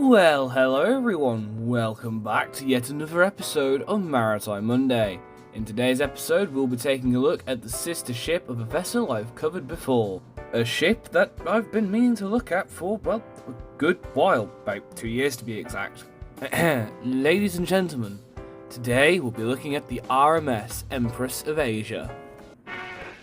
Well, hello everyone, welcome back to yet another episode of Maritime Monday. In today's episode, we'll be taking a look at the sister ship of a vessel I've covered before. A ship that I've been meaning to look at for, well, a good while, about 2 years to be exact. Ladies and gentlemen, today we'll be looking at the RMS Empress of Asia.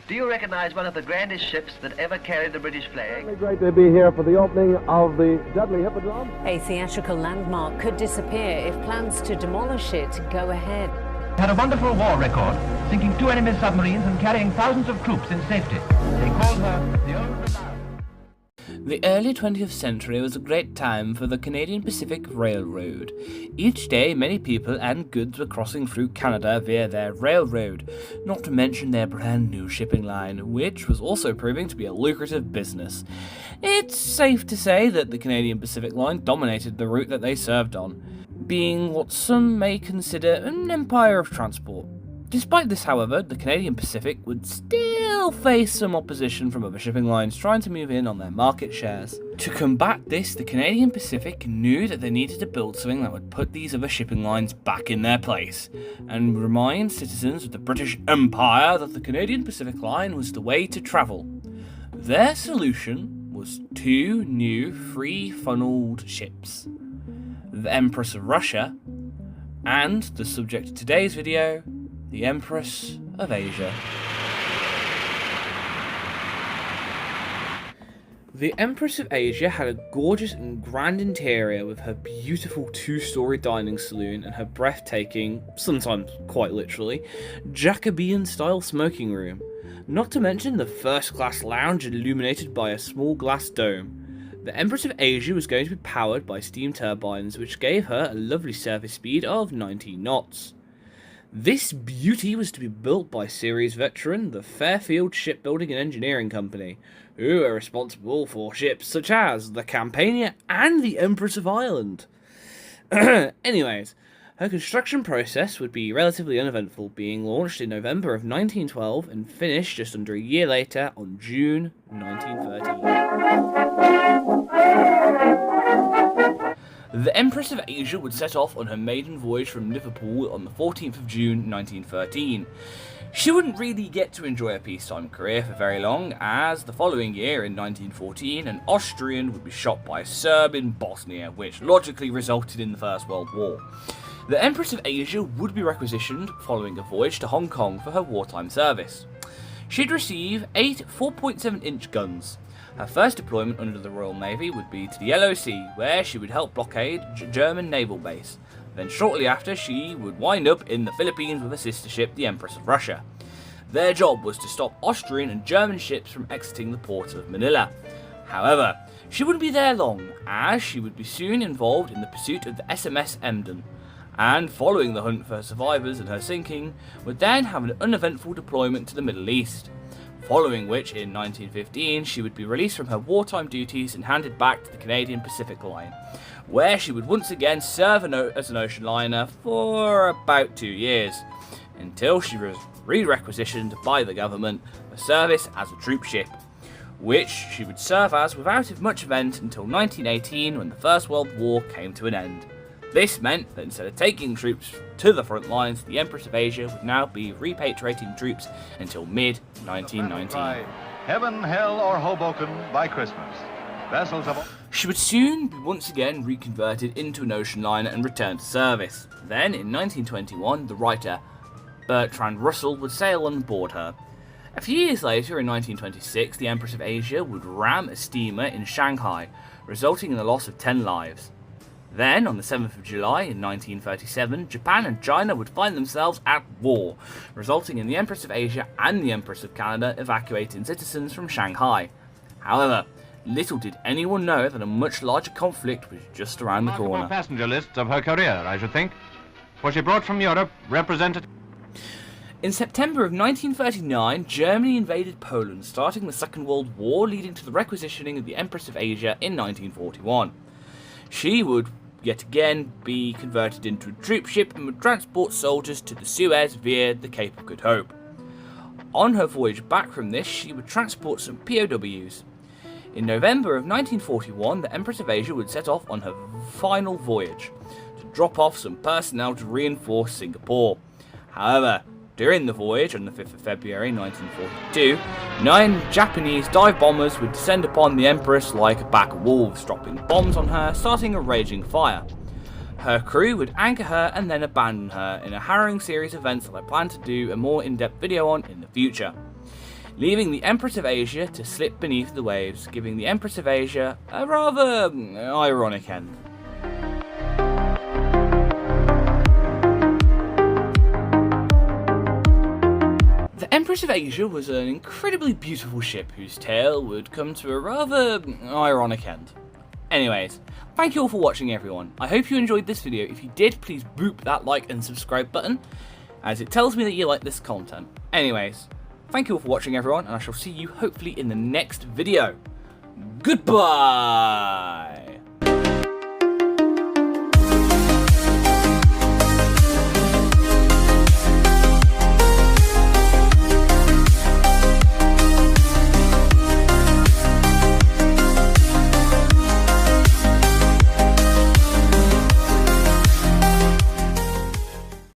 Do you recognize one of the grandest ships that ever carried the British flag? It's great to be here for the opening of the Dudley Hippodrome. A theatrical landmark could disappear if plans to demolish it go ahead. Had a wonderful war record, sinking 2 enemy submarines and carrying thousands of troops in safety. They called her the Old Reliable. The early 20th century was a great time for the Canadian Pacific Railroad. Each day, many people and goods were crossing through Canada via their railroad, not to mention their brand new shipping line, which was also proving to be a lucrative business. It's safe to say that the Canadian Pacific Line dominated the route that they served on, being what some may consider an empire of transport. Despite this, however, the Canadian Pacific would still face some opposition from other shipping lines trying to move in on their market shares. To combat this, the Canadian Pacific knew that they needed to build something that would put these other shipping lines back in their place, and remind citizens of the British Empire that the Canadian Pacific Line was the way to travel. Their solution was 2 new free-funnelled ships, the Empress of Russia, and the subject of today's video, the Empress of Asia. The Empress of Asia had a gorgeous and grand interior with her beautiful 2-story dining saloon and her breathtaking, sometimes quite literally, Jacobean-style smoking room. Not to mention the first-class lounge illuminated by a small glass dome. The Empress of Asia was going to be powered by steam turbines, which gave her a lovely service speed of 90 knots. This beauty was to be built by series veteran, the Fairfield Shipbuilding and Engineering Company, who are responsible for ships such as the Campania and the Empress of Ireland. Anyways, her construction process would be relatively uneventful, being launched in November of 1912 and finished just under a year later on June 1913. The Empress of Asia would set off on her maiden voyage from Liverpool on the 14th of June 1913. She wouldn't really get to enjoy a peacetime career for very long, as the following year in 1914 an Austrian would be shot by a Serb in Bosnia, which logically resulted in the First World War. The Empress of Asia would be requisitioned following a voyage to Hong Kong for her wartime service. She'd receive 8 4.7-inch guns. Her first deployment under the Royal Navy would be to the Yellow Sea, where she would help blockade a German naval base. Then shortly after, she would wind up in the Philippines with a sister ship, the Empress of Russia. Their job was to stop Austrian and German ships from exiting the port of Manila. However, she wouldn't be there long, as she would be soon involved in the pursuit of the SMS Emden, and following the hunt for her survivors and her sinking, would then have an uneventful deployment to the Middle East. Following which, in 1915, she would be released from her wartime duties and handed back to the Canadian Pacific Line, where she would once again serve as an ocean liner for about 2 years, until she was re-requisitioned by the government for service as a troop ship, which she would serve as without much event until 1918, when the First World War came to an end. This meant that instead of taking troops to the front lines, the Empress of Asia would now be repatriating troops until mid-1919. Heaven, hell, or Hoboken by Christmas. Vessels of... She would soon be once again reconverted into an ocean liner and return to service. Then, in 1921, the writer Bertrand Russell would sail on board her. A few years later, in 1926, the Empress of Asia would ram a steamer in Shanghai, resulting in the loss of 10 lives. Then, on the 7th of July in 1937, Japan and China would find themselves at war, resulting in the Empress of Asia and the Empress of Canada evacuating citizens from Shanghai. However, little did anyone know that a much larger conflict was just around the corner. Passenger lists of her career, I should think, for she brought from Europe representative... In September of 1939, Germany invaded Poland, starting the Second World War, leading to the requisitioning of the Empress of Asia in 1941. She would yet again be converted into a troop ship and would transport soldiers to the Suez via the Cape of Good Hope. On her voyage back from this, she would transport some POWs. In November of 1941, the Empress of Asia would set off on her final voyage to drop off some personnel to reinforce Singapore. However, during the voyage on the 5th of February 1942, 9 Japanese dive bombers would descend upon the Empress like a pack of wolves, dropping bombs on her, starting a raging fire. Her crew would anchor her and then abandon her in a harrowing series of events that I plan to do a more in-depth video on in the future, leaving the Empress of Asia to slip beneath the waves, giving the Empress of Asia a rather ironic end. The Empress of Asia was an incredibly beautiful ship whose tale would come to a rather ironic end. Anyways, thank you all for watching everyone. I hope you enjoyed this video. If you did, please boop that like and subscribe button, as it tells me that you like this content. Anyways, thank you all for watching everyone, and I shall see you hopefully in the next video. Goodbye!